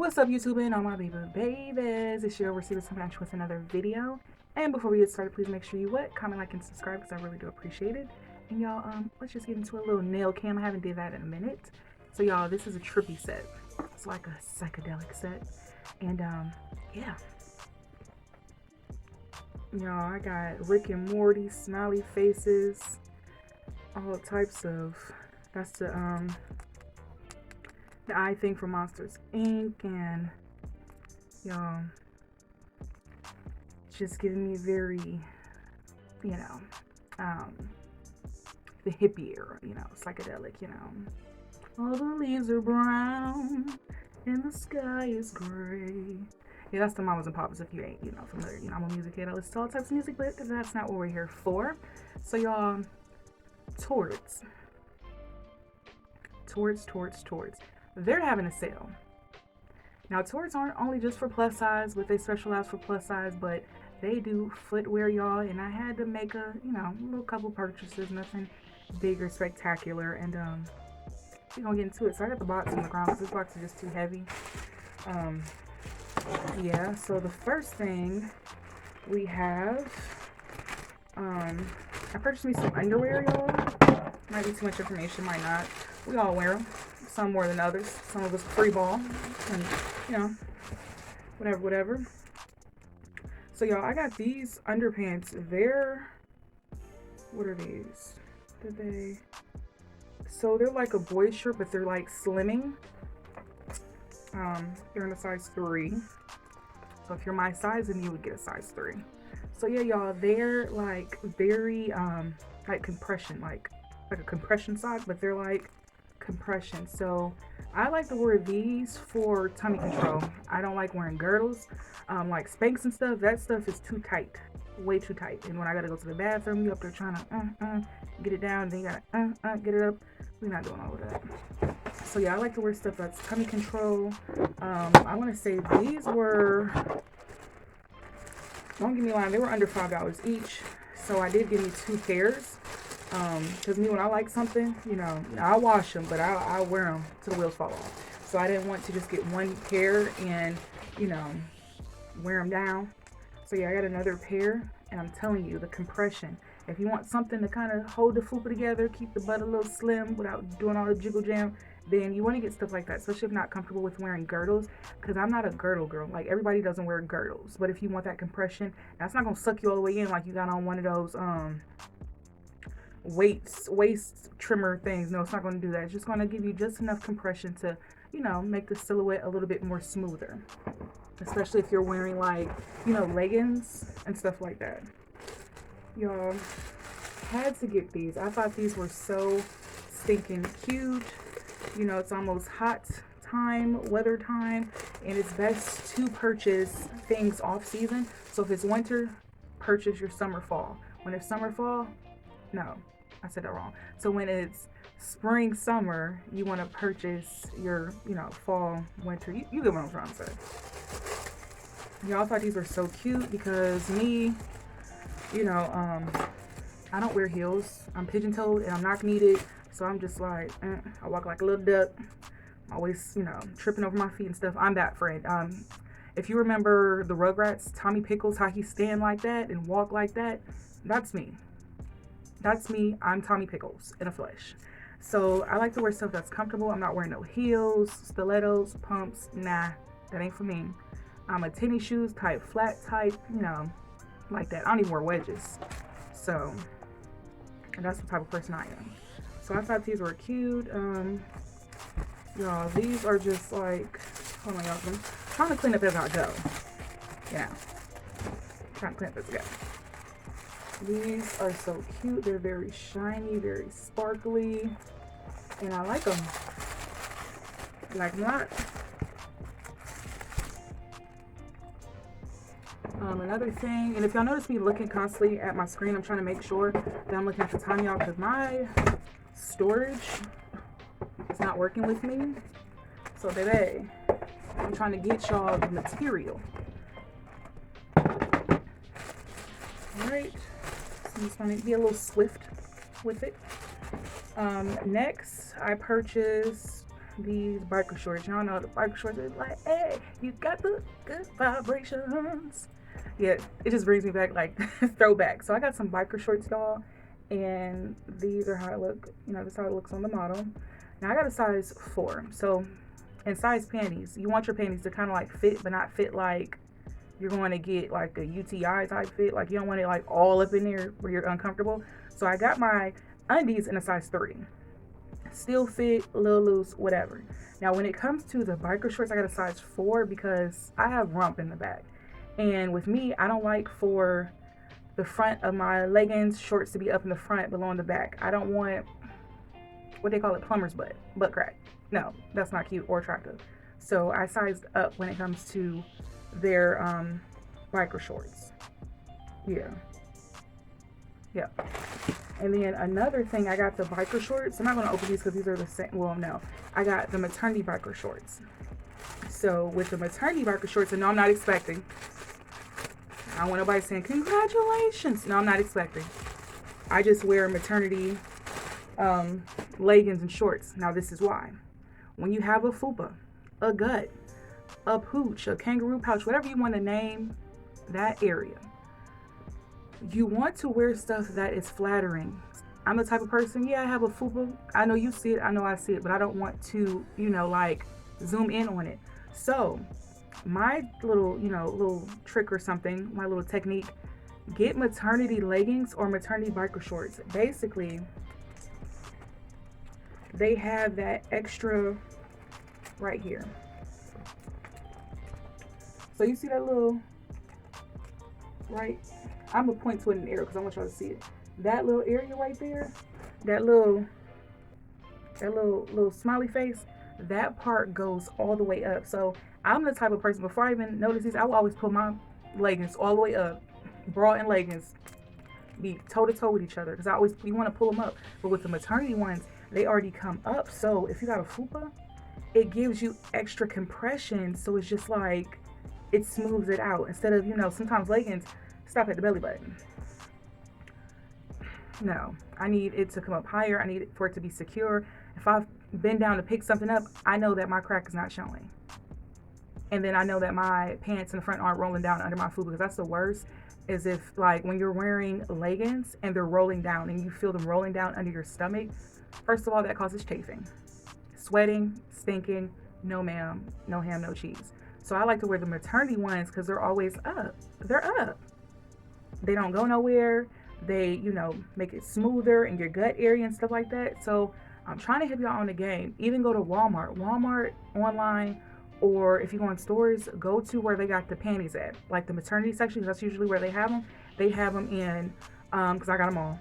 What's up, YouTube and all my babies? It's your receiver coming at you with another video. And before we get started, please make sure you comment, like, and subscribe because I really do appreciate it. And y'all, let's just get into a little nail cam. I haven't did that in a minute. So y'all, this is a trippy set. It's like a psychedelic set. And yeah. Y'all, I got Rick and Morty, smiley faces, all types of. That's the eye thing from Monsters Inc. And y'all, just giving me very, you know, the hippie era, psychedelic, All the leaves are brown and the sky is gray. Yeah, that's the Mamas and Papas if you ain't, familiar. I'm a music kid. I listen to all types of music, but that's not what we're here for. So y'all, Torrids. They're having a sale. Now, Torrids aren't only just for plus size, but they specialize for plus size, but they do footwear, y'all. And I had to make a, little couple purchases, nothing big or spectacular. And we're gonna get into it. So I got the box on the ground because this box is just too heavy. Yeah, so the first thing we have, I purchased me some underwear, y'all. Might be too much information, might not. We all wear them, some more than others. Some of us free ball, and whatever. So y'all, I got these underpants. What are these? So they're like a boy shirt, but they're like slimming. They're in a size 3. So if you're my size, then you would get a size 3. So yeah, y'all, they're like very like compression, like a compression sock, but they're like compression. So I like to wear these for tummy control. I don't like wearing girdles, like Spanx and stuff. That stuff is too tight, way too tight. And when I gotta go to the bathroom, you up there trying to get it down, then you gotta get it up. We're not doing all of that. So yeah, I like to wear stuff that's tummy control. I want to say these were, don't get me wrong, they were under $5 each. So I did give me 2 pairs. Because me, when I like something, I'll wash them, but I'll wear them till the wheels fall off. So I didn't want to just get 1 pair and, wear them down. So yeah, I got another pair, and I'm telling you, the compression. If you want something to kind of hold the fupa together, keep the butt a little slim without doing all the jiggle jam, then you want to get stuff like that, especially if you're not comfortable with wearing girdles, because I'm not a girdle girl. Like, everybody doesn't wear girdles, but if you want that compression, that's not going to suck you all the way in like you got on one of those waist trimmer things. No, it's not going to do that. It's just going to give you just enough compression to, make the silhouette a little bit more smoother, especially if you're wearing like, leggings and stuff like that. Y'all, had to get these. I thought these were so stinking cute. It's almost hot time, weather time, and it's best to purchase things off season. So if it's winter, purchase your summer, fall. When it's summer, fall, no, I said that wrong. So when it's spring, summer, you want to purchase your, fall, winter. You get what I'm trying to say. Y'all, thought these were so cute because me, I don't wear heels. I'm pigeon-toed and I'm knock-kneed. So I'm just like, I walk like a little duck. I'm always, tripping over my feet and stuff. I'm that friend. If you remember the Rugrats, Tommy Pickles, how he stand like that and walk like that, that's me. That's me. I'm Tommy Pickles in a flesh. So I like to wear stuff that's comfortable. I'm not wearing no heels, stilettos, pumps. Nah, that ain't for me. I'm a tennis shoes type, flat type, like that. I don't even wear wedges. So, and that's the type of person I am. So I thought these were cute. Y'all, these are just like, hold on, y'all. I'm trying to clean up as I go. Trying to clean up as I go. These are so cute. They're very shiny, very sparkly, and I like them. Like them a lot. Another thing, and if y'all notice me looking constantly at my screen, I'm trying to make sure that I'm looking at the time, y'all, because my storage is not working with me. So baby, I'm trying to get y'all the material. Alright, so I'm just going to be a little swift with it. Next, I purchased these biker shorts. Y'all know the biker shorts is like, hey, you got the good vibrations. Yeah, it just brings me back, like, throwback. So I got some biker shorts, y'all, and these are how it look. You know, this is how it looks on the model. Now I got a size 4. So in size panties, you want your panties to kind of like fit, but not fit like you're going to get like a UTI type fit. Like, you don't want it like all up in there where you're uncomfortable. So I got my undies in a size 3. Still fit, a little loose, whatever. Now when it comes to the biker shorts, I got a size 4 because I have rump in the back. And with me, I don't like for the front of my leggings shorts to be up in the front, below in the back. I don't want what they call it, plumber's butt crack. No, that's not cute or attractive. So I sized up when it comes to their biker shorts. Yeah. And then another thing, I got the biker shorts. I'm not going to open these because these are the same. Well, no. I got the maternity biker shorts. So with the maternity biker shorts, and no, I'm not expecting. I don't want nobody saying, congratulations. No, I'm not expecting. I just wear maternity leggings and shorts. Now, this is why. When you have a fupa, a gut, a pooch, a kangaroo pouch, whatever you want to name that area, you want to wear stuff that is flattering. I'm the type of person, yeah, I have a fupa. I know you see it, I know I see it, but I don't want to, like zoom in on it. So my little trick or something, my little technique, get maternity leggings or maternity biker shorts. Basically, they have that extra right here. So you see that little, right? I'm gonna point to it in the air because I want y'all to see it. That little area right there, that little smiley face, that part goes all the way up. So I'm the type of person, before I even notice these, I will always put my leggings all the way up. Bra and leggings be toe to toe with each other because you want to pull them up. But with the maternity ones, they already come up. So if you got a fupa, it gives you extra compression. So it's just like, it smooths it out instead of, sometimes leggings stop at the belly button. No, I need it to come up higher. I need it for it to be secure. If I've bent down to pick something up, I know that my crack is not showing. And then I know that my pants in the front aren't rolling down under my fupa, because that's the worst, is if, like, when you're wearing leggings and they're rolling down and you feel them rolling down under your stomach. First of all, that causes chafing, sweating, stinking. No ma'am, no ham, no cheese. So I like to wear the maternity ones because they're always up. They're up. They don't go nowhere. They, make it smoother in your gut area and stuff like that. So I'm trying to help y'all on the game. Even go to Walmart online, or if you go in stores, go to where they got the panties at, like the maternity section. That's usually where they have them. They have them in, because I got them all.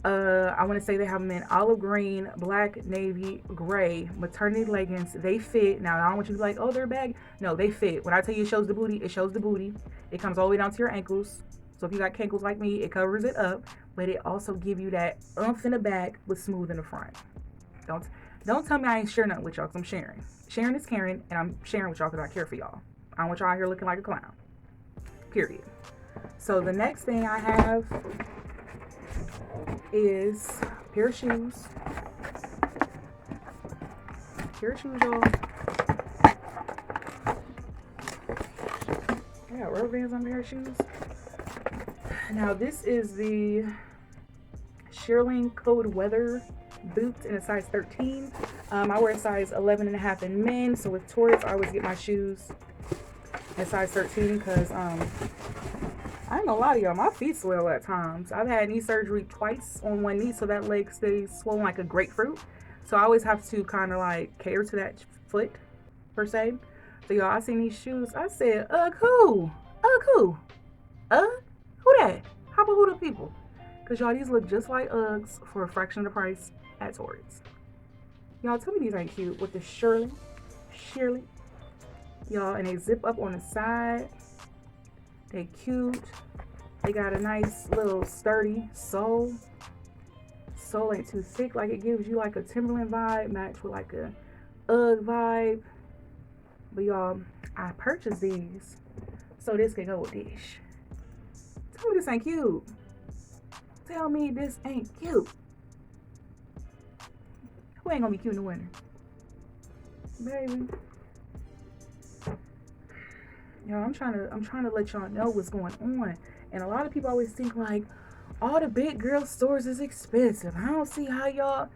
I want to say they have them in olive green, black, navy, gray, maternity leggings. They fit. Now, I don't want you to be like, oh, they're baggy. No, they fit. When I tell you it shows the booty, it shows the booty. It comes all the way down to your ankles. So if you got cankles like me, it covers it up. But it also give you that oomph in the back with smooth in the front. Don't tell me I ain't sharing nothing with y'all, because I'm sharing. Sharing is caring, and I'm sharing with y'all because I care for y'all. I don't want y'all out here looking like a clown. Period. So the next thing I have is a pair of shoes. Y'all. I got rubber bands on a pair of shoes. Now this is the shearling cold weather boots in a size 13. I wear a size 11.5 in men. So with Torrid, I always get my shoes in size 13 because I ain't gonna lie to y'all, my feet swell at times. I've had knee surgery twice on one knee, so that leg stays swollen like a grapefruit. So I always have to kind of like cater to that foot per se. So y'all, I seen these shoes. I said, who? Who? Who that? How about who the people? Because y'all, these look just like Uggs for a fraction of the price at Torrid's. Y'all, tell me these ain't cute with the shearling. Y'all, and they zip up on the side. They cute. They got a nice little sturdy sole. Sole ain't too thick. Like, it gives you like a Timberland vibe matched with like a Ugg vibe. But y'all, I purchased these so this can go with this. Tell me this ain't cute. Tell me this ain't cute. Who ain't gonna be cute in the winter? baby. You know, I'm trying to let y'all know what's going on. And a lot of people always think like all the big girl stores is expensive. I don't see how y'all,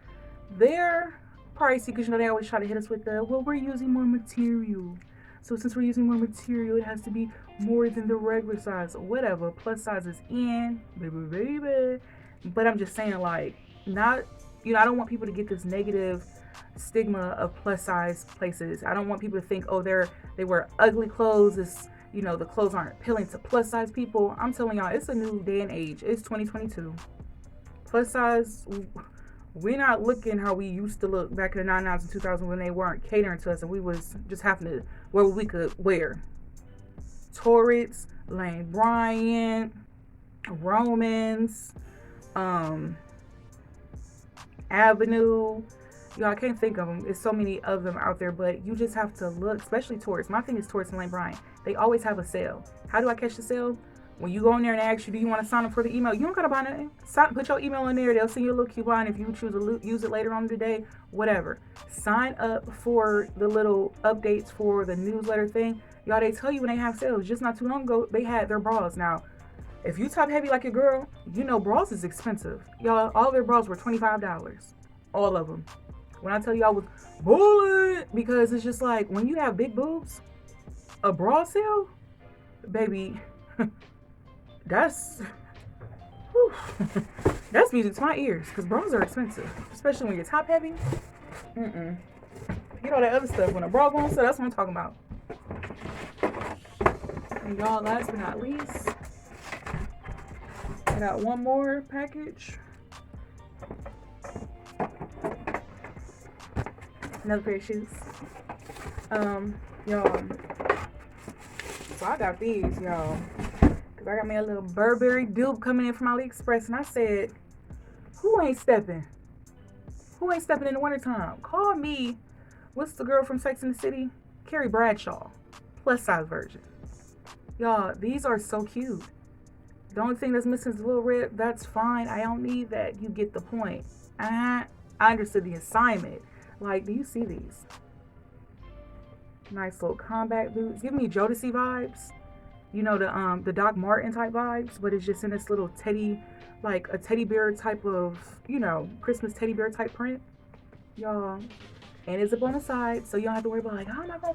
they're pricey because you know they always try to hit us with the, well, we're using more material. So since we're using more material, it has to be more than the regular size or whatever. Plus size is in, baby. But I'm just saying, like, not, you know, I don't want people to get this negative stigma of plus size places. I don't want people to think, oh, they wear ugly clothes. It's, you know, the clothes aren't appealing to plus size people. I'm telling y'all, it's a new day and age. It's 2022. Plus size, we're not looking how we used to look back in the 99s and 2000 when they weren't catering to us and we was just having to wear what we could wear. Torrids, Lane Bryant, Romans, Avenue. Y'all, I can't think of them. There's so many of them out there, but you just have to look, especially Torrids. My thing is Torrids and Lane Bryant. They always have a sale. How do I catch the sale? When you go in there and ask you, do you want to sign up for the email? You don't got to buy nothing. Put your email in there. They'll send you a little coupon if you choose to use it later on today, whatever. Sign up for the little updates for the newsletter thing. Y'all, they tell you when they have sales. Just not too long ago, they had their bras. Now, if you top heavy like your girl, you know bras is expensive. Y'all, all their bras were $25. All of them. When I tell you I was bullet, because it's just like when you have big boobs, a bra sale, baby, that's that's music to my ears, because bras are expensive, especially when you're top heavy. Forget all that other stuff. When a bra goes on sale, that's what I'm talking about. And y'all, last but not least, I got one more package. Another pair of shoes. Y'all. So I got these, y'all. Because I got me a little Burberry dupe coming in from AliExpress. And I said, who ain't stepping? Who ain't stepping in the wintertime? Call me. What's the girl from Sex and the City? Carrie Bradshaw. Plus size version. Y'all, these are so cute. The only thing that's missing is a little rib. That's fine. I don't need that. You get the point. I understood the assignment. Like, do you see these? Nice little combat boots. Give me Jodeci vibes. You know, the Doc Martin type vibes, but it's just in this little teddy, like a teddy bear type of, you know, Christmas teddy bear type print. Y'all. And it's up on the side, so you don't have to worry about like, how am I gonna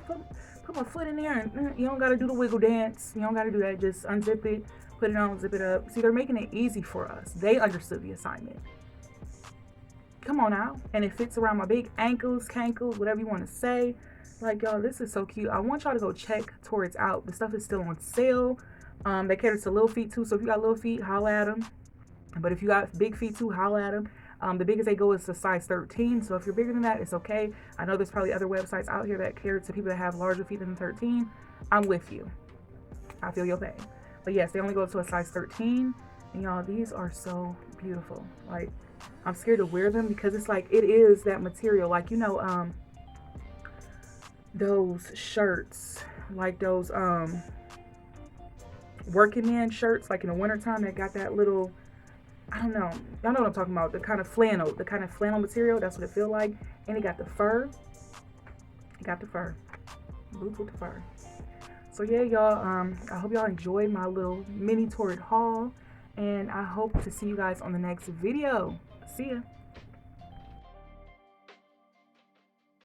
put my foot in there? And you don't gotta do the wiggle dance. You don't gotta do that. Just unzip it, put it on, zip it up. See, they're making it easy for us. They understood the assignment. Come on now. And it fits around my big ankles, cankles, whatever you want to say. Like, y'all, this is so cute. I want y'all to go check Torrid's out. The stuff is still on sale. They cater to little feet too. So if you got little feet, holla at them. But if you got big feet too, holla at them. The biggest they go is a size 13. So if you're bigger than that, it's okay. I know there's probably other websites out here that cater to people that have larger feet than 13. I'm with you. I feel your pain. But yes, they only go to a size 13. And y'all, these are so beautiful. Like, I'm scared to wear them because it's like, it is that material. Like, you know, those shirts, like those working man shirts, like in the wintertime that got that little, I don't know. Y'all know what I'm talking about. The kind of flannel material. That's what it feel like. And it got the fur. Boots with the fur. So yeah, y'all, I hope y'all enjoyed my little mini Torrid haul. And I hope to see you guys on the next video. See ya.